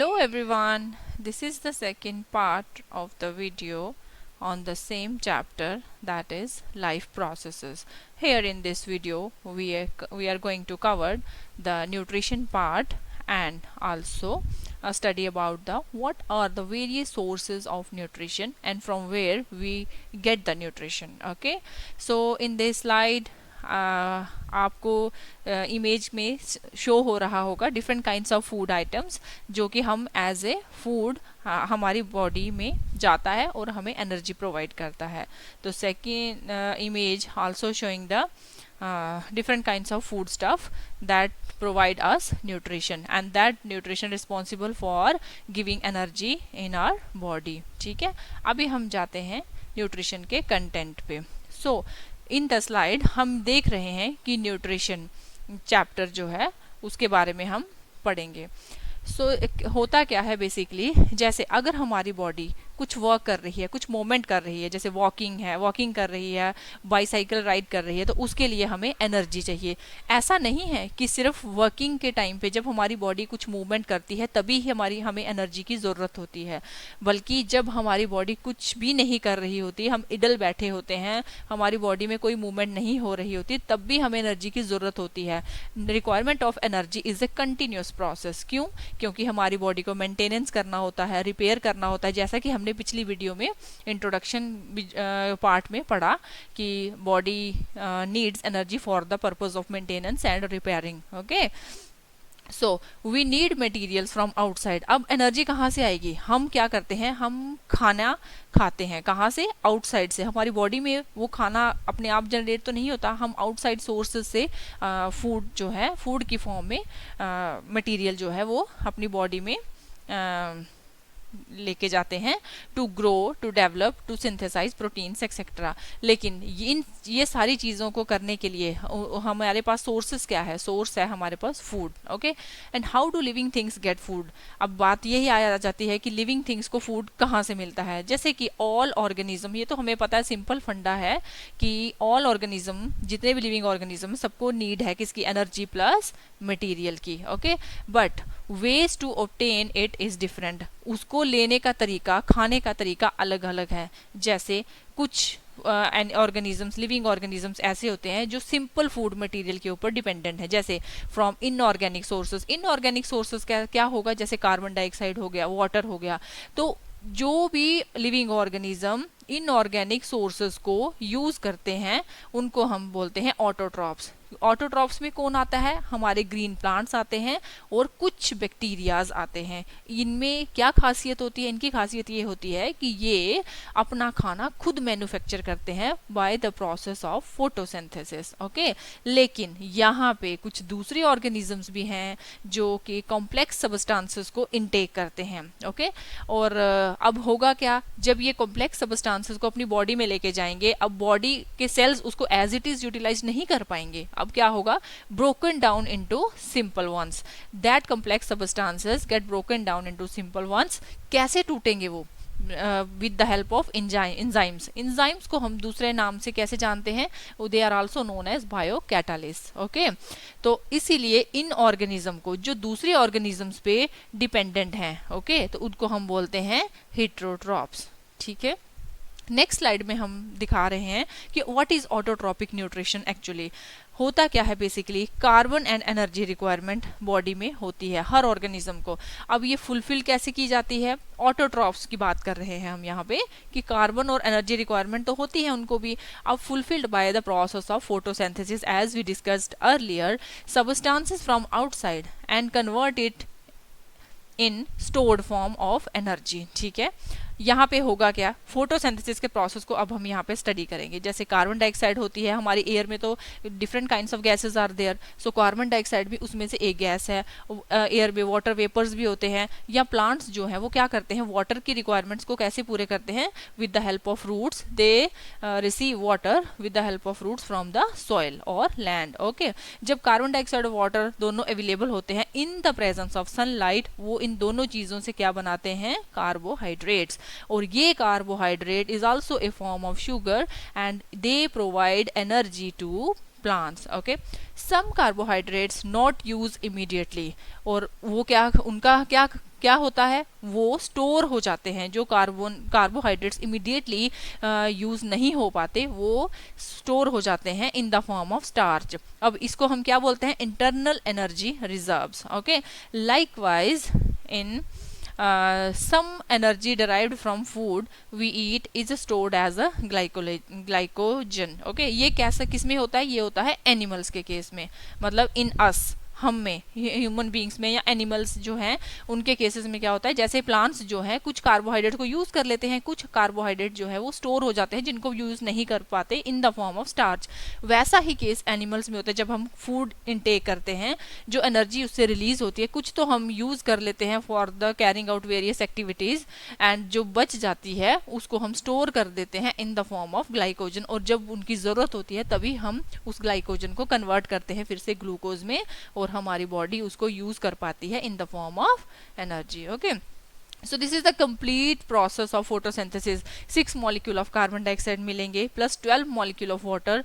Hello everyone, this is the second part of the video on the same chapter, that is life processes. Here in this video we are going to cover the nutrition part and also a study about the what are the various sources of nutrition and from where we get the nutrition. Okay, so in this slide आपको image में show हो रहा होगा different kinds of food items जो कि हम as a food हमारी body में जाता है और हमें एनर्जी प्रोवाइड करता है. तो second image also showing the different kinds of food stuff that provide us nutrition and that nutrition responsible for giving energy in our body. ठीक है, अभी हम जाते हैं न्यूट्रिशन के कंटेंट पे. सो इन द स्लाइड हम देख रहे हैं कि न्यूट्रिशन चैप्टर जो है उसके बारे में हम पढ़ेंगे. होता क्या है बेसिकली, जैसे अगर हमारी बॉडी कुछ वर्क कर रही है, कुछ मूवमेंट कर रही है, जैसे वॉकिंग कर रही है, बाईसाइकिल राइड कर रही है, तो उसके लिए हमें एनर्जी चाहिए. ऐसा नहीं है कि सिर्फ वर्किंग के टाइम पे जब हमारी बॉडी कुछ मूवमेंट करती है तभी ही हमें एनर्जी की ज़रूरत होती है, बल्कि जब हमारी बॉडी कुछ भी नहीं कर रही होती, हम इडल बैठे होते हैं, हमारी बॉडी में कोई मूवमेंट नहीं हो रही होती, तब भी हमें एनर्जी की ज़रूरत होती है. Requirement of energy is a continuous process. क्यों? क्योंकि हमारी बॉडी को मेंटेनेंस करना होता है, रिपेयर करना होता है. जैसा कि हमने पिछली वीडियो में इंट्रोडक्शन पार्ट में पढ़ा कि body needs energy for the purpose of maintenance and repairing. Okay, so we need materials from outside. अब एनर्जी कहाँ से आएगी? हम क्या करते हैं, हम खाना खाते हैं. कहाँ से? आउटसाइड से. हमारी बॉडी में वो खाना अपने आप जनरेट तो नहीं होता, हम आउटसाइड सोर्सेज से फूड जो है, फूड की फॉर्म में मटेरियल जो है वो अपनी बॉडी में लेके जाते हैं to grow, to develop, to synthesize proteins etcetera. लेकिन ये सारी चीज़ों को करने के लिए हमारे पास सोर्सेस क्या है? सोर्स है हमारे पास food. Okay, and how do living things get food? अब बात यही आ जाती है कि लिविंग थिंग्स को फूड कहाँ से मिलता है. जैसे कि ऑल ऑर्गेनिज्म, ये तो हमें पता है, सिंपल फंडा है कि ऑल ऑर्गेनिज्म, जितने भी लिविंग ऑर्गेनिज्म, सबको नीड है किसकी? एनर्जी प्लस मटेरियल की. Okay, but ways to obtain it is different. उसको लेने का तरीका, खाने का तरीका अलग अलग है. जैसे कुछ ऑर्गेनिजम्स, लिविंग ऑर्गेनिजम्स ऐसे होते हैं जो सिंपल फूड मटेरियल के ऊपर डिपेंडेंट है, जैसे from inorganic sources. Inorganic sources क्या होगा? जैसे कार्बन डाइऑक्साइड हो गया, वाटर हो गया. तो जो भी लिविंग ऑर्गेनिज्म इनऑर्गेनिक सोर्सेज को यूज करते हैं उनको हम बोलते हैं ऑटोट्रॉप्स. ऑटोट्रॉप्स में कौन आता है? हमारे ग्रीन प्लांट्स आते हैं और कुछ बैक्टीरियाज आते हैं. इनमें क्या खासियत होती है? इनकी खासियत ये होती है कि ये अपना खाना खुद मैन्युफैक्चर करते हैं bye the process of photosynthesis. Okay, लेकिन यहाँ पे कुछ दूसरी ऑर्गेनिजम्स भी हैं जो कि कॉम्प्लेक्स सब्सटेंसेस को इनटेक करते हैं. ओके, और अब होगा क्या, जब ये कॉम्प्लेक्स सब्सटेंसेस को अपनी बॉडी में लेके जाएंगे, अब बॉडी के सेल्स उसको एज इट इज यूटिलाइज नहीं कर पाएंगे. अब क्या होगा? Broken down into simple ones. That complex substances get broken down into simple ones. कैसे टूटेंगे वो? With the help of enzymes. Enzymes को हम दूसरे नाम से कैसे जानते हैं? They are also known as biocatalyst. Okay, तो इसीलिए इन ऑर्गेनिज्म को जो दूसरी ऑर्गेनिजम्स पे डिपेंडेंट हैं, ओके, तो उनको हम बोलते हैं हेटेरोट्रॉप्स. ठीक है, नेक्स्ट स्लाइड में हम दिखा रहे हैं कि what is autotrophic nutrition. Actually होता क्या है? Basically carbon and energy requirement body में होती है हर ऑर्गेनिज्म को. अब ये फुलफिल कैसे की जाती है? ऑटोट्रॉप्स की बात कर रहे हैं हम यहाँ पे कि कार्बन और एनर्जी रिक्वायरमेंट तो होती है उनको भी. अब fulfilled by the process of photosynthesis as we discussed earlier, substances from outside and convert it in stored form of energy. ठीक है, यहाँ पे होगा क्या? फोटोसिंथेसिस के प्रोसेस को अब हम यहाँ पे स्टडी करेंगे. जैसे कार्बन डाइऑक्साइड होती है हमारी एयर में, तो different kinds of gases are there. So carbon dioxide भी उसमें से एक गैस है. एयर में वाटर वेपर्स भी होते हैं. या प्लांट्स जो हैं वो क्या करते हैं? वाटर की रिक्वायरमेंट्स को कैसे पूरे करते हैं? With the help of roots. They receive water with the help of roots from the soil और लैंड. ओके, जब कार्बन डाइऑक्साइड और वाटर दोनों अवेलेबल होते हैं in the presence of sunlight, वो इन दोनों चीज़ों से क्या बनाते हैं? कार्बोहाइड्रेट्स. और ये carbohydrate is also a form of sugar and they provide energy to plants. Okay, some carbohydrates not use immediately. और वो क्या, उनका क्या क्या होता है, वो स्टोर हो जाते हैं. जो कार्बोहाइड्रेट्स इमीडिएटली यूज नहीं हो पाते वो स्टोर हो जाते हैं in the form of starch. अब इसको हम क्या बोलते हैं, internal energy reserves. Okay, likewise in some energy derived from food we eat is stored as a glycogen. Okay, ये कैसा किस में होता है, ये होता है एनिमल्स के केस में, मतलब इन अस, हम में, ह्यूमन बींग्स में या एनिमल्स जो हैं उनके केसेस में क्या होता है, जैसे प्लांट्स जो है कुछ कार्बोहाइड्रेट को यूज कर लेते हैं, कुछ कार्बोहाइड्रेट जो है वो स्टोर हो जाते हैं जिनको यूज नहीं कर पाते in the form of starch. वैसा ही केस एनिमल्स में होता है. जब हम फूड इनटेक करते हैं जो एनर्जी उससे रिलीज होती है, कुछ तो हम यूज कर लेते हैं for the carrying out various activities, and जो बच जाती है उसको हम स्टोर कर देते हैं in the form of glycogen. और जब उनकी जरूरत होती है तभी हम उस ग्लाइकोजन को कन्वर्ट करते हैं फिर से ग्लूकोज में, और हमारी बॉडी उसको यूज कर पाती है in the form of energy. Okay, so this is the complete process of photosynthesis. 6 molecule of carbon dioxide मिलेंगे प्लस 12 molecule of water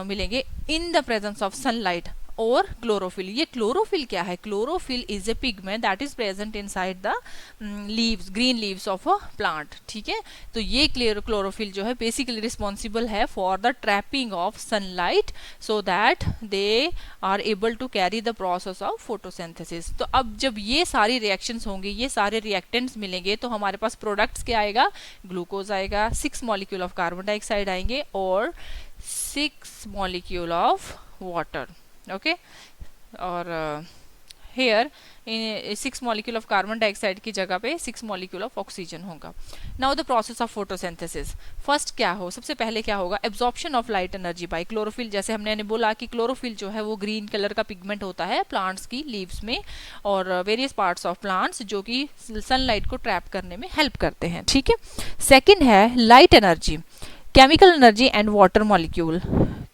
मिलेंगे in the presence of sunlight और क्लोरोफिल. ये क्लोरोफिल क्या है, chlorophyll is a pigment that is present inside the leaves, green leaves of a plant. ठीक है, तो ये क्लोरोफिल जो है बेसिकली रिस्पॉन्सिबल है for the trapping of sunlight so that they are able to carry the process of photosynthesis. तो अब जब ये सारी रिएक्शंस होंगी, ये सारे रिएक्टेंट्स मिलेंगे, तो हमारे पास प्रोडक्ट्स क्या आएगा, ग्लूकोज आएगा, 6 मॉलिक्यूल ऑफ कार्बन डाइऑक्साइड आएंगे और 6 मॉलिक्यूल ऑफ वाटर. ओके, और here in 6 molecule of carbon dioxide की जगह पे 6 मॉलिक्यूल ऑफ ऑक्सीजन होगा. Now the process of photosynthesis. First क्या हो, सबसे पहले क्या होगा, absorption of light energy by chlorophyll. जैसे हमने बोला कि क्लोरोफिल जो है वो ग्रीन कलर का पिगमेंट होता है प्लांट्स की लीव्स में और वेरियस पार्ट्स ऑफ प्लांट्स जो कि सनलाइट को ट्रैप करने में हेल्प करते हैं. ठीक है, सेकेंड है light energy, chemical energy and water molecule.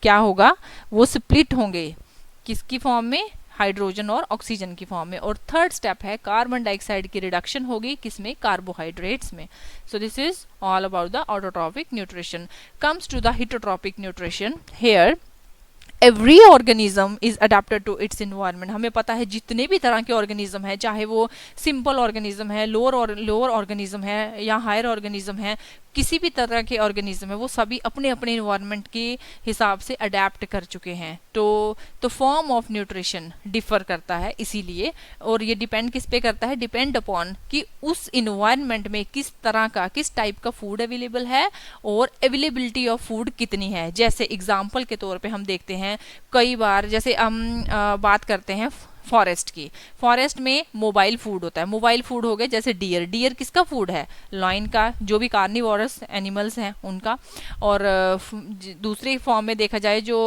क्या होगा, वो स्प्लिट होंगे किसकी फॉर्म में, हाइड्रोजन और ऑक्सीजन की फॉर्म में. और थर्ड स्टेप है कार्बन डाइऑक्साइड की रिडक्शन होगी किसमें, कार्बोहाइड्रेट्स में. So this is all about the autotrophic nutrition. Comes to the heterotrophic nutrition. Here every organism is adapted to its environment. हमें पता है जितने भी तरह के ऑर्गेनिज्म है, चाहे वो सिंपल ऑर्गेनिज्म है, लोअर ऑर्गेनिज्म है या हायर ऑर्गेनिज्म है, किसी भी तरह के ऑर्गेनिज्म है, वो सभी अपने अपने इन्वायरमेंट के हिसाब से अडेप्ट कर चुके हैं. तो फॉर्म ऑफ न्यूट्रिशन डिफर करता है इसीलिए, और ये डिपेंड किस पे करता है, डिपेंड अपॉन कि उस इन्वायरमेंट में किस तरह का, किस टाइप का फूड अवेलेबल है और अवेलेबिलिटी ऑफ फूड कितनी है. जैसे एग्जाम्पल के तौर पे हम देखते हैं कई बार, जैसे हम बात करते हैं फॉरेस्ट की. फॉरेस्ट में मोबाइल फूड होता है. मोबाइल फूड हो गए जैसे डियर. डियर किसका फूड है, लॉइन का, जो भी कार्निवोरस एनिमल्स हैं उनका. और दूसरी फॉर्म में देखा जाए जो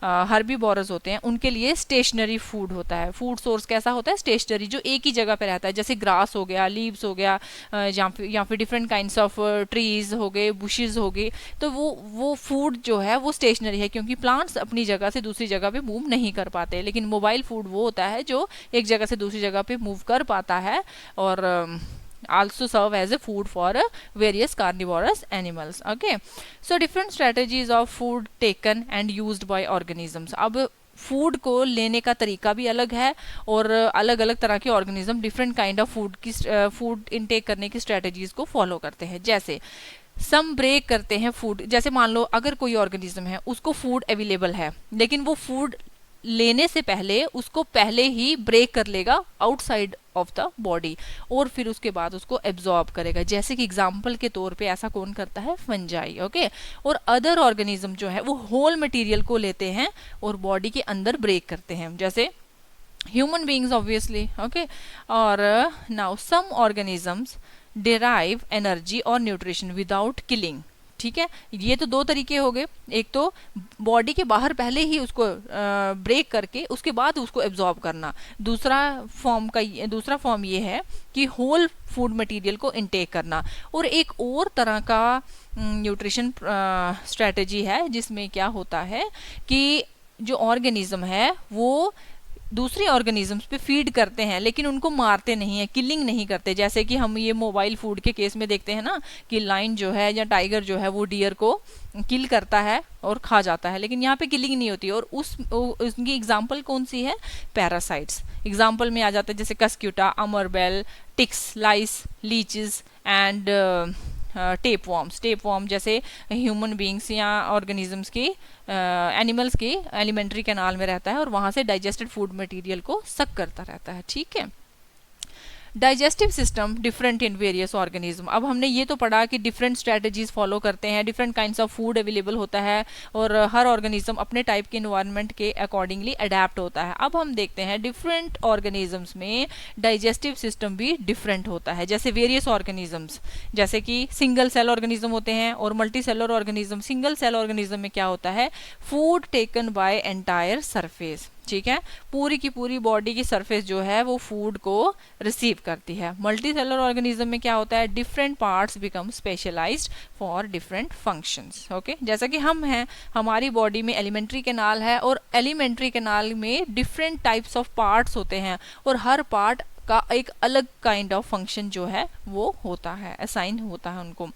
हर्बीवोरस होते हैं उनके लिए स्टेशनरी फूड होता है. फूड सोर्स कैसा होता है, स्टेशनरी, जो एक ही जगह पे रहता है, जैसे ग्रास हो गया, लीव्स हो गया, या फिर डिफरेंट काइंड्स ऑफ ट्रीज हो गए, बुशेज हो गए. तो वो फूड जो है वो स्टेशनरी है क्योंकि प्लांट्स अपनी जगह से दूसरी जगह पे मूव नहीं कर पाते. लेकिन मोबाइल फूड वो होता है जो एक जगह से दूसरी जगह पे मूव कर पाता है और also serve as a food for various carnivorous animals. Okay, so different strategies of food taken and used by organisms. अब फूड को लेने का तरीका भी अलग है और अलग अलग तरह के organism different kind of food intake करने की स्ट्रेटजीज को फॉलो करते हैं. जैसे सम ब्रेक करते हैं फूड. जैसे मान लो अगर कोई ऑर्गेनिज्म है, उसको फूड अवेलेबल है, लेकिन वो फूड लेने से पहले उसको पहले ही ब्रेक कर लेगा आउटसाइड ऑफ द बॉडी और फिर उसके बाद उसको एब्जॉर्ब करेगा. जैसे कि एग्जाम्पल के तौर पे ऐसा कौन करता है, फंजाई. ओके, और अदर ऑर्गेनिज्म जो है वो होल मटेरियल को लेते हैं और बॉडी के अंदर ब्रेक करते हैं, जैसे ह्यूमन बीइंग्स ऑब्वियसली. ओके, और now some organisms derive energy और न्यूट्रिशन विदाउट किलिंग. ठीक है, ये तो दो तरीके हो गए. एक तो बॉडी के बाहर पहले ही उसको ब्रेक करके उसके बाद उसको एब्जॉर्ब करना. दूसरा फॉर्म ये है कि होल फूड मटेरियल को इनटेक करना. और एक और तरह का न्यूट्रिशन स्ट्रेटजी है जिसमें क्या होता है कि जो ऑर्गेनिज्म है वो दूसरी ऑर्गेनिजम्स पे फीड करते हैं, लेकिन उनको मारते नहीं है, किलिंग नहीं करते। जैसे कि हम ये मोबाइल फूड के केस में देखते हैं ना कि लाइन जो है या टाइगर जो है वो डियर को किल करता है और खा जाता है, लेकिन यहाँ पे किलिंग नहीं होती। और उसकी एग्जाम्पल कौन सी है? पैरासाइट्स एग्जाम्पल में आ जाते हैं, जैसे कस्क्यूटा, अमरबेल, ticks, lice, leeches and tapeworm जैसे ह्यूमन बींग्स या ऑर्गेनिजम्स की एनिमल्स के एलिमेंट्री कैनाल में रहता है और वहां से डाइजेस्टेड फूड मटेरियल को सक करता रहता है। ठीक है। Digestive system different in various organism. अब हमने ये तो पढ़ा कि डिफरेंट स्ट्रेटजीज फॉलो करते हैं, different kinds of food available होता है और हर ऑर्गेनिज्म अपने टाइप के इन्वायरमेंट के अकॉर्डिंगली अडेप्ट होता है। अब हम देखते हैं डिफरेंट ऑर्गेनिजम्स में डाइजेस्टिव सिस्टम भी डिफरेंट होता है। जैसे वेरियस ऑर्गेनिजम्स, जैसे कि सिंगल सेल ऑर्गेनिज्म होते हैं और multicellular organism. Single cell organism में क्या होता है? Food taken by entire surface. ठीक है, पूरी की पूरी बॉडी की सरफेस जो है वो फूड को रिसीव करती है। मल्टी सेलर ऑर्गेनिज्म में क्या होता है? Different parts become specialised for different functions. Okay, जैसा कि हम हैं, हमारी बॉडी में एलिमेंट्री कैनाल है और एलिमेंट्री कैनाल में डिफरेंट टाइप्स ऑफ पार्ट्स होते हैं और हर पार्ट का एक अलग काइंड ऑफ फंक्शन जो है वो होता है, असाइन होता है उनको।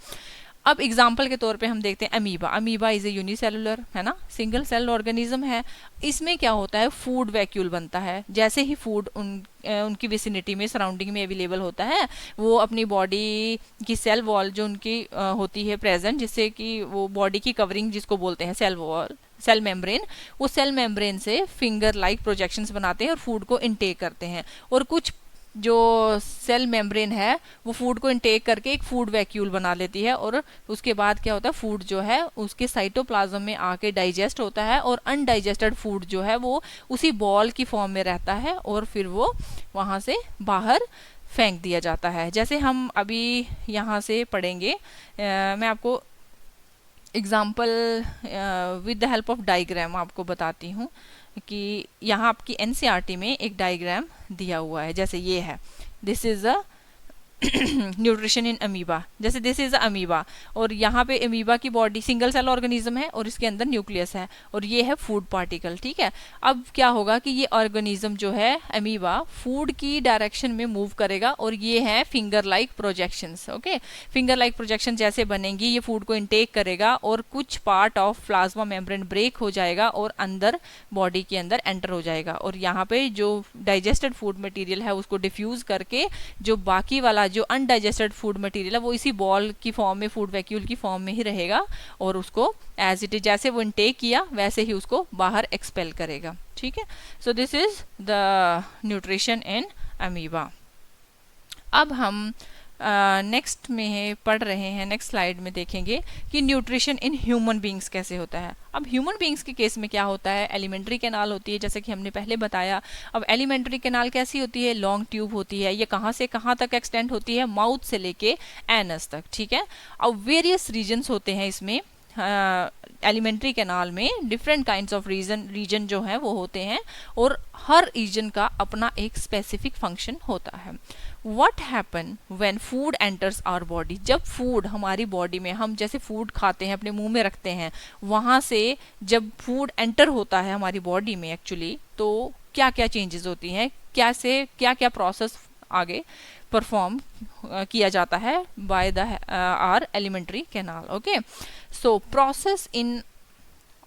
अब एग्जाम्पल के तौर पे हम देखते हैं amoeba. Amoeba is a unicellular, है ना, सिंगल सेल ऑर्गेनिज्म है। इसमें क्या होता है? फूड वैक्यूल बनता है। जैसे ही फूड उनकी विसिनिटी में, सराउंडिंग में अवेलेबल होता है, वो अपनी बॉडी की सेल वॉल जो उनकी होती है प्रेजेंट, जिससे कि वो बॉडी की कवरिंग जिसको बोलते हैं सेल वॉल, सेल मेम्ब्रेन, वो सेल मेम्ब्रेन से फिंगर लाइक प्रोजेक्शंस बनाते हैं और फूड को इनटेक करते हैं। और कुछ जो सेल मेम्ब्रेन है वो फूड को इनटेक करके एक फूड वैक्यूल बना लेती है और उसके बाद क्या होता है? फूड जो है उसके साइटोप्लाज्म में आके डाइजेस्ट होता है और अनडाइजेस्टेड फूड जो है वो उसी बॉल की फॉर्म में रहता है और फिर वो वहाँ से बाहर फेंक दिया जाता है। जैसे हम अभी यहाँ से पढ़ेंगे, मैं आपको example with the help of diagram आपको बताती हूँ कि यहाँ आपकी एनसीईआरटी में एक डायग्राम दिया हुआ है। जैसे ये है, this is a nutrition in amoeba. जैसे दिस इज अमीबा और यहाँ पे अमीबा की बॉडी सिंगल सेल ऑर्गेनिज्म है और इसके अंदर न्यूक्लियस है और ये है फूड पार्टिकल। ठीक है, अब क्या होगा कि ये ऑर्गेनिज्म जो है अमीबा फूड की डायरेक्शन में मूव करेगा और ये है finger like projections. Okay, finger like projection जैसे बनेंगी, ये फूड को इनटेक करेगा और कुछ part of plasma membrane break हो जाएगा और अंदर बॉडी के अंदर एंटर हो जाएगा और यहाँ पे जो डाइजेस्टेड फूड मटेरियल है उसको डिफ्यूज करके जो बाकी वाला जो अनडाइजेस्टेड फूड मटेरियल है वो इसी बॉल की फॉर्म में, फूड वैक्यूल की फॉर्म में ही रहेगा और उसको एज इट इज जैसे वो इनटेक किया वैसे ही उसको बाहर एक्सपेल करेगा। ठीक है, सो this is the nutrition in amoeba. अब हम नेक्स्ट में पढ़ रहे हैं, नेक्स्ट स्लाइड में देखेंगे कि न्यूट्रिशन इन ह्यूमन बींग्स कैसे होता है। अब ह्यूमन बींग्स के केस में क्या होता है? एलिमेंट्री कैनाल होती है, जैसे कि हमने पहले बताया। अब एलिमेंट्री कैनाल कैसी होती है? लॉन्ग ट्यूब होती है। ये कहाँ से कहाँ तक एक्सटेंड होती है? माउथ से लेके एनस तक। ठीक है, अब वेरियस रीजन्स होते हैं इसमें। एलिमेंट्री कैनाल में डिफरेंट काइंड्स ऑफ रीजन जो है वो होते हैं और हर रीजन का अपना एक स्पेसिफिक फंक्शन होता है। What happen when food enters our body? जब फूड हमारी बॉडी में, हम जैसे फूड खाते हैं अपने मुंह में रखते हैं, वहाँ से जब फूड एंटर होता है हमारी बॉडी में एक्चुअली, तो क्या क्या चेंजेस होती हैं, कैसे क्या क्या प्रोसेस आगे परफॉर्म किया जाता है by the alimentary canal. Okay, so process in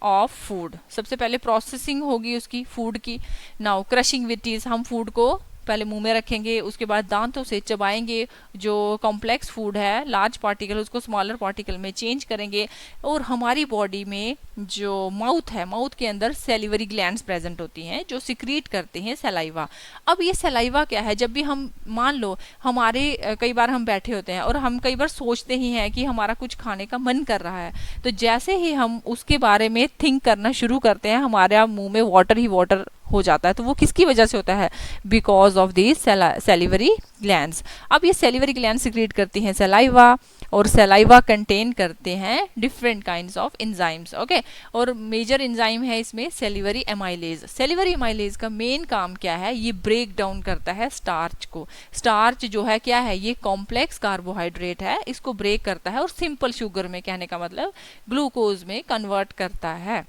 of food, सबसे पहले प्रोसेसिंग होगी उसकी फूड की। नाउ क्रशिंग विथ टीथ, हम फूड को पहले मुंह में रखेंगे, उसके बाद दांतों से चबाएंगे, जो कॉम्प्लेक्स फूड है लार्ज पार्टिकल उसको स्मॉलर पार्टिकल में चेंज करेंगे और हमारी बॉडी में जो माउथ है, माउथ के अंदर सेलिवरी ग्लैंड्स प्रेजेंट होती हैं जो सिक्रीट करते हैं सलाइवा। अब ये सलाइवा क्या है? जब भी हम मान लो हमारे कई बार हम बैठे होते हैं और हम कई बार सोचते ही हैं कि हमारा कुछ खाने का मन कर रहा है, तो जैसे ही हम उसके बारे में थिंक करना शुरू करते हैं हमारे मुंह में वाटर ही वाटर हो जाता है। तो वो किसकी वजह से होता है? Because of the salivary glands. अब ये सेलिवरी ग्लैंड्स सिक्रीट करती हैं सलाइवा और सलाइवा कंटेन करते हैं different kinds of enzymes. Okay, और मेजर एंजाइम है इसमें सेलिवरी एमाइलेज। सेलिवरी एमाइलेज का मेन काम क्या है? ये ब्रेक डाउन करता है स्टार्च को। स्टार्च जो है क्या है? ये कॉम्प्लेक्स कार्बोहाइड्रेट है, इसको ब्रेक करता है और सिंपल शुगर में, कहने का मतलब ग्लूकोज में कन्वर्ट करता है।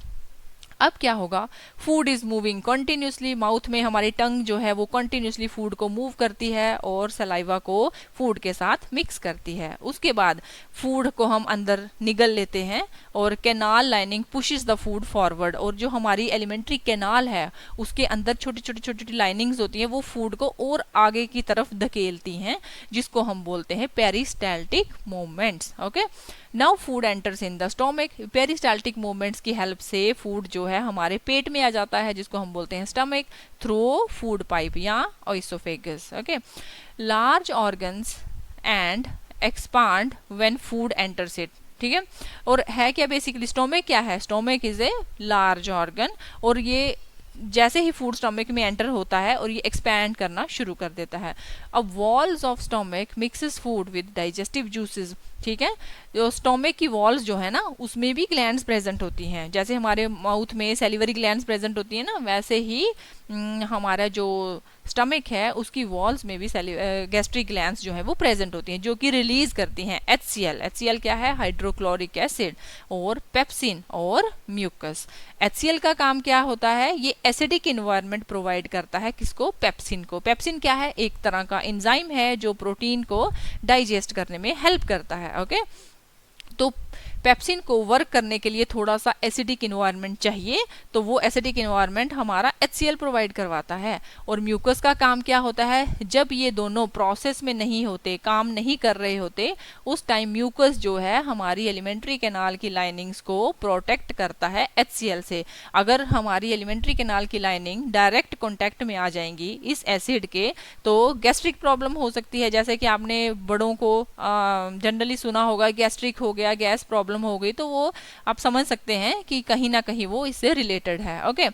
अब क्या होगा, food is moving continuously, mouth में हमारी टंग जो है वो कंटिन्यूसली फूड को मूव करती है और सलाइवा को फूड के साथ मिक्स करती है। उसके बाद फूड को हम अंदर निगल लेते हैं और canal lining pushes the food forward, और जो हमारी एलिमेंट्री कैनाल है उसके अंदर छोटी छोटी छोटी छोटी लाइनिंग्स होती हैं, वो फूड को और आगे की तरफ धकेलती हैं, जिसको हम बोलते हैं peristaltic movements. Okay, now food enters in the stomach. Peristaltic movements की हेल्प से फूड जो है हमारे पेट में आ जाता है, जिसको हम बोलते हैं स्टमक, थ्रू फूड पाइप या oesophagus. Okay, large organs and expand when food enters it. ठीक है, और है क्या बेसिकली, स्टोमक क्या है, stomach is a large organ, और ये जैसे ही फूड स्टोमक में एंटर होता है और ये एक्सपैंड करना शुरू कर देता है। अब walls of stomach mixes food with digestive juices. ठीक है, जो स्टोमक की वॉल्स जो है ना उसमें भी ग्लैंड्स प्रेजेंट होती हैं, जैसे हमारे माउथ में सैलिवरी ग्लैंड्स प्रेजेंट होती है ना, वैसे ही हमारा जो स्टमक है उसकी वॉल्स में भी गैस्ट्रिक ग्लैंड्स जो है वो प्रेजेंट होती हैं, जो कि रिलीज करती हैं HCl। HCl क्या है, हाइड्रोक्लोरिक एसिड, और पेप्सिन और म्यूकस। HCl का काम क्या होता है, ये एसिडिक इन्वायरमेंट प्रोवाइड करता है किसको, पेप्सिन को। पेप्सिन क्या है, एक तरह का एंजाइम है जो प्रोटीन को डाइजेस्ट करने में हेल्प करता है। ओके, तो पेप्सिन को वर्क करने के लिए थोड़ा सा एसिडिक इन्वायरमेंट चाहिए, तो वो एसिडिक इन्वायरमेंट हमारा HCl प्रोवाइड करवाता है। और म्यूकस का काम क्या होता है, जब ये दोनों प्रोसेस में नहीं होते, काम नहीं कर रहे होते, उस टाइम म्यूकस जो है हमारी एलिमेंट्री कैनाल की लाइनिंग्स को प्रोटेक्ट करता है HCl से। अगर हमारी एलिमेंट्री कैनाल की लाइनिंग डायरेक्ट कॉन्टेक्ट में आ जाएंगी इस एसिड के, तो गैस्ट्रिक प्रॉब्लम हो सकती है। जैसे कि आपने बड़ों को जनरली सुना होगा, गैस्ट्रिक हो गया, गैस प्रॉब्लम हो गई, तो वो आप समझ सकते हैं कि कहीं ना कहीं वो इससे रिलेटेड है। Okay,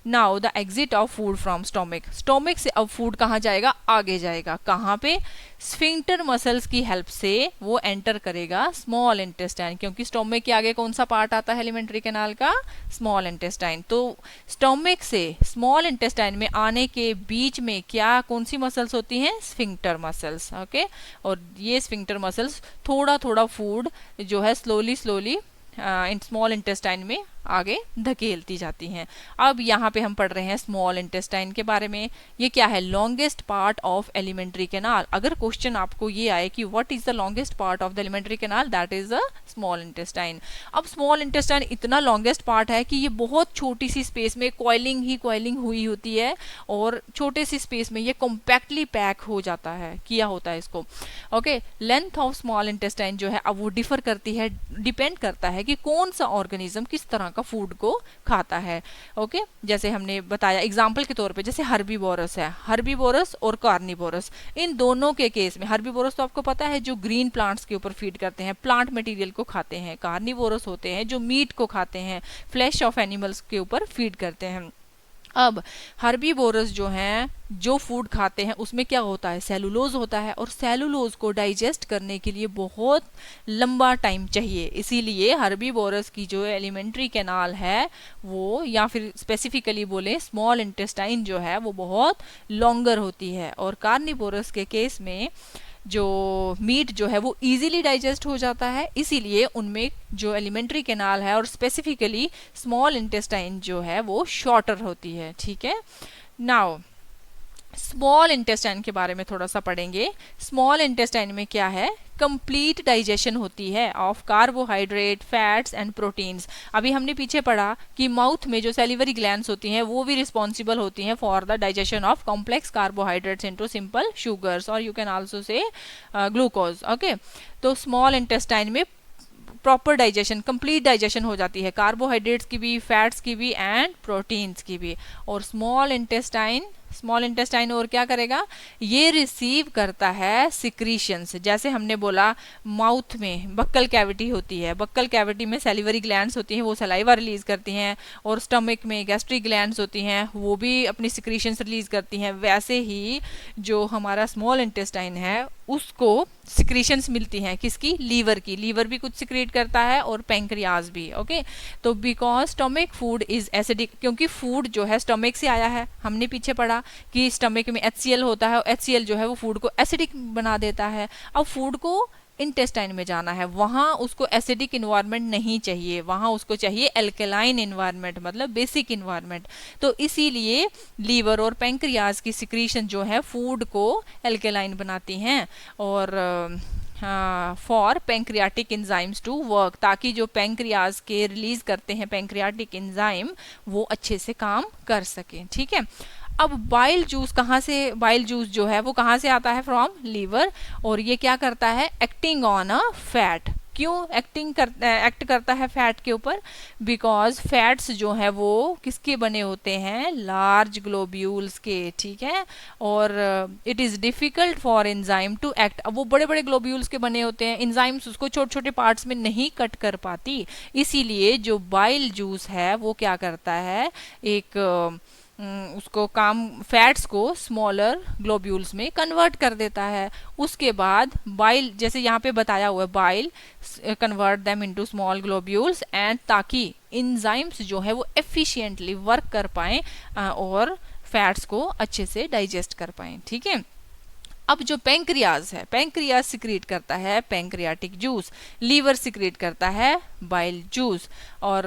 now the exit of food from stomach. Stomach से अब फूड कहाँ जाएगा, आगे जाएगा, कहाँ पे, स्फिंक्टर मसल्स की हेल्प से वो एंटर करेगा स्मॉल इंटेस्टाइन, क्योंकि स्टोमक के आगे कौन सा पार्ट आता है एलिमेंट्री कैनाल का, स्मॉल इंटेस्टाइन। तो स्टोमक से स्मॉल इंटेस्टाइन में आने के बीच में क्या कौन सी मसल्स होती हैं, स्फिंक्टर मसल्स। ओके, और ये स्फिंक्टर मसल्स थोड़ा थोड़ा फूड जो है स्लोली स्लोली स्मॉल इंटेस्टाइन में आगे धकेलती जाती हैं। अब यहाँ पे हम पढ़ रहे हैं स्मॉल इंटेस्टाइन के बारे में। ये क्या है, longest part of alimentary canal. अगर क्वेश्चन आपको ये आए कि what is the longest part of the alimentary canal, that is the small intestine. अब स्मॉल इंटेस्टाइन इतना लॉन्गेस्ट पार्ट है कि ये बहुत छोटी सी स्पेस में कॉइलिंग हुई होती है, और छोटे सी स्पेस में ये कॉम्पैक्टली पैक हो जाता है, किया होता है इसको। Okay, length of small intestine जो है अब वो डिफर करती है, डिपेंड करता है कि कौन सा ऑर्गेनिज्म किस तरह का फूड को खाता है। ओके, जैसे हमने बताया एग्जांपल के तौर पे, जैसे हर्बीवोरस है, हर्बीवोरस और कार्निवोरस, इन दोनों के केस में हर्बीवोरस तो आपको पता है जो ग्रीन प्लांट्स के ऊपर फीड करते हैं, प्लांट मटेरियल को खाते हैं। कार्निवोरस होते हैं जो मीट को खाते हैं, फ्लैश ऑफ एनिमल्स के ऊपर फीड करते हैं। अब हर्बीवोरस जो हैं, जो फूड खाते हैं उसमें क्या होता है, सेलुलोज होता है, और सेलुलोज को डाइजेस्ट करने के लिए बहुत लंबा टाइम चाहिए। इसीलिए हर्बीवोरस की जो एलिमेंट्री कैनाल है वो, या फिर स्पेसिफिकली बोले स्मॉल इंटेस्टाइन जो है वो बहुत लॉन्गर होती है। और कार्निवोरस के केस में जो मीट जो है वो इजीली डाइजेस्ट हो जाता है, इसीलिए उनमें जो एलिमेंट्री कैनाल है और स्पेसिफिकली स्मॉल इंटेस्टाइन जो है वो शॉर्टर होती है। ठीक है, नाउ स्मॉल इंटेस्टाइन के बारे में थोड़ा सा पढ़ेंगे। स्मॉल इंटेस्टाइन में क्या है, कंप्लीट डाइजेशन होती है of carbohydrate, fats and proteins. अभी हमने पीछे पढ़ा कि माउथ में जो सैलिवरी ग्लैंड्स होती हैं वो भी रिस्पॉन्सिबल होती हैं for the digestion of complex carbohydrates into simple sugars, और you can also say glucose. Okay, तो स्मॉल इंटेस्टाइन में प्रॉपर डाइजेशन, कंप्लीट डाइजेशन हो जाती है, कार्बोहाइड्रेट्स की भी, फैट्स की भी एंड प्रोटीन्स की भी। और स्मॉल इंटेस्टाइन और क्या करेगा, ये रिसीव करता है सिक्रीशंस। जैसे हमने बोला माउथ में बक्कल कैविटी होती है, बक्कल कैविटी में सैलिवरी ग्लैंड्स होती हैं, वो सलाइवा रिलीज करती हैं, और स्टमक में गैस्ट्रिक ग्लैंड्स होती हैं, वो भी अपनी सिक्रीशंस रिलीज करती हैं। वैसे ही जो हमारा स्मॉल इंटेस्टाइन है उसको सिक्रीशंस मिलती हैं, किसकी, लीवर की। लीवर भी कुछ सिक्रेट करता है और पैंक्रियाज भी। ओके, तो because stomach food is acidic, क्योंकि फूड जो है स्टमक से आया है, हमने पीछे पढ़ा कि स्टमक में HCl होता है, और HCl जो है वो फूड को एसिडिक बना देता है। अब फूड को इंटेस्टाइन में जाना है, वहाँ उसको एसिडिक इन्वायरमेंट नहीं चाहिए, वहाँ उसको चाहिए एल्केलाइन इन्वायरमेंट, मतलब बेसिक इन्वायरमेंट। तो इसीलिए लीवर और पैंक्रियाज की सिक्रीशन जो है फूड को एल्केलाइन बनाती हैं और for pancreatic enzymes to work, ताकि जो पैंक्रियाज के रिलीज करते हैं पैंक्रियाटिक एंजाइम वो अच्छे से काम कर सकें। ठीक है, अब बाइल जूस कहाँ से, बाइल जूस जो है वो कहाँ से आता है, फ्रॉम लीवर, और ये क्या करता है, एक्टिंग ऑन अ फैट। क्यों एक्ट करता है फैट के ऊपर, बिकॉज फैट्स जो है वो किसके बने होते हैं, लार्ज ग्लोब्यूल्स के। ठीक है, और it is difficult for enzyme to act. अब वो बड़े बड़े ग्लोब्यूल्स के बने होते हैं, एंजाइम्स उसको छोटे छोटे पार्ट्स में नहीं कट कर पाती, इसीलिए जो बाइल जूस है वो क्या करता है, एक उसको काम फैट्स को स्मॉलर ग्लोब्यूल्स में कन्वर्ट कर देता है। उसके बाद बाइल, जैसे यहाँ पे बताया हुआ है, bile convert them into small globules and, ताकि इंजाइम्स जो है वो एफिशिएंटली वर्क कर पाएं और फैट्स को अच्छे से डाइजेस्ट कर पाएं। ठीक है, अब जो पैंक्रियाज है, पैंक्रियाज सिक्रीट करता है पैंक्रियाटिक जूस, लीवर सिक्रीट करता है बाइल जूस, और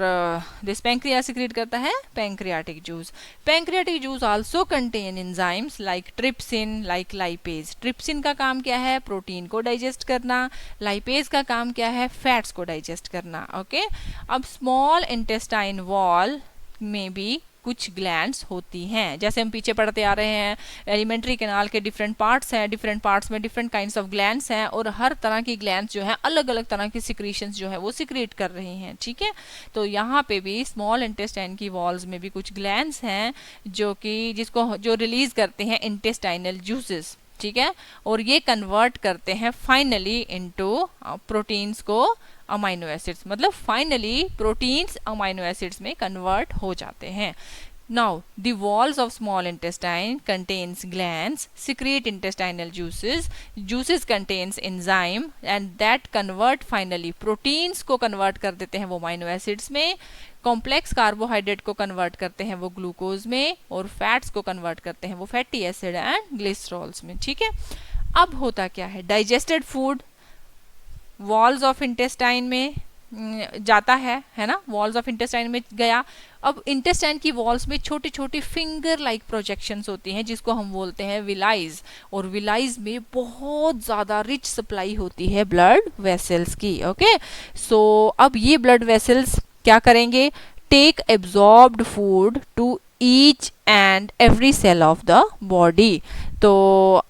दिस पैंक्रियाज सिक्रीट करता है pancreatic juice. Pancreatic juice also contain enzymes like trypsin, like lipase. Trypsin का काम क्या है, प्रोटीन को डाइजेस्ट करना, लाइपेज का काम क्या है, फैट्स को डाइजेस्ट करना। ओके, अब स्मॉल इंटेस्टाइन वॉल में भी कुछ ग्लैंड्स होती हैं, जैसे हम पीछे पढ़ते आ रहे हैं, एलिमेंट्री कैनाल के डिफरेंट पार्ट्स हैं, डिफरेंट पार्ट्स में डिफरेंट काइंड्स ऑफ ग्लैंड्स हैं, और हर तरह की ग्लैंड्स जो है अलग अलग तरह की सिक्रीशंस जो है वो सिक्रीट कर रही हैं। ठीक है, तो यहाँ पे भी स्मॉल इंटेस्टाइन की वॉल्स में भी कुछ ग्लैंड्स हैं जो कि जो रिलीज करते हैं इंटेस्टाइनल जूसेस। ठीक है, और ये कन्वर्ट करते हैं फाइनली इनटू प्रोटीन्स को अमाइनो एसिड्स, मतलब फाइनली प्रोटीन्स अमाइनो एसिड्स में कन्वर्ट हो जाते हैं। Now, the walls of small intestine contains glands, secrete intestinal juices. Juices contains enzyme and that convert finally proteins को convert कर देते हैं वो amino acids में, कॉम्प्लेक्स कार्बोहाइड्रेट को कन्वर्ट करते हैं वो ग्लूकोज में, और फैट्स को कन्वर्ट करते हैं वो फैटी एसिड एंड ग्लिसरॉल्स में। ठीक है, अब होता क्या है, digested food walls of intestine में जाता है ना, वॉल्स ऑफ इंटेस्टाइन में गया। अब इंटेस्टाइन की वॉल्स में छोटी छोटी फिंगर लाइक प्रोजेक्शंस होती हैं जिसको हम बोलते हैं विलाइज, और विलाइज में बहुत ज़्यादा रिच सप्लाई होती है ब्लड वेसल्स की। ओके, सो अब ये ब्लड वेसल्स क्या करेंगे, take absorbed food to each and every cell of the body. तो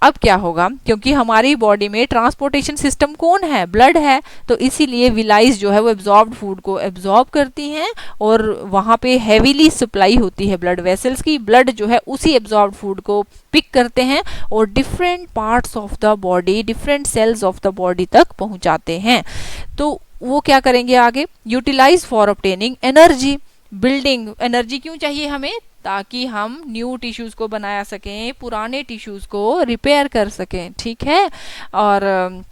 अब क्या होगा, क्योंकि हमारी बॉडी में ट्रांसपोर्टेशन सिस्टम कौन है, ब्लड है, तो इसीलिए विलाइज जो है वो एब्जॉर्ब्ड फूड को एब्जॉर्ब करती हैं, और वहाँ पे हैवीली सप्लाई होती है ब्लड वेसल्स की। ब्लड जो है उसी एब्जॉर्ब्ड फूड को पिक करते हैं और different parts of the body, different cells of the body तक पहुँचाते हैं। तो वो क्या करेंगे आगे, utilise for obtaining energy, building energy क्यों चाहिए हमें, ताकि हम न्यू टिश्यूज को बना सकें, पुराने टिश्यूज को रिपेयर कर सकें। ठीक है, और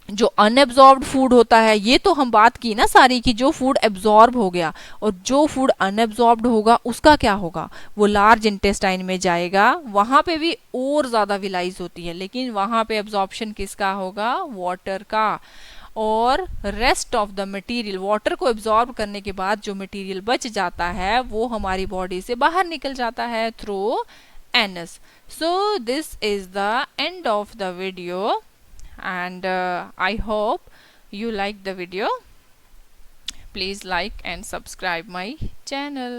जो अनएब्जॉर्ब्ड फूड होता है, ये तो हम बात की ना सारी की, जो फूड एब्जॉर्ब हो गया, और जो फूड अनएब्जॉर्ब्ड होगा उसका क्या होगा, वो लार्ज इंटेस्टाइन में जाएगा, वहां पे भी और ज्यादा विलाइज होती है, लेकिन वहां पे एब्जॉर्प्शन किसका होगा, वाटर का, और rest of the material, water को एब्जॉर्ब करने के बाद जो मटेरियल बच जाता है वो हमारी बॉडी से बाहर निकल जाता है through anus. So this is the end of the video and I hope you like the video. Please like and subscribe my channel.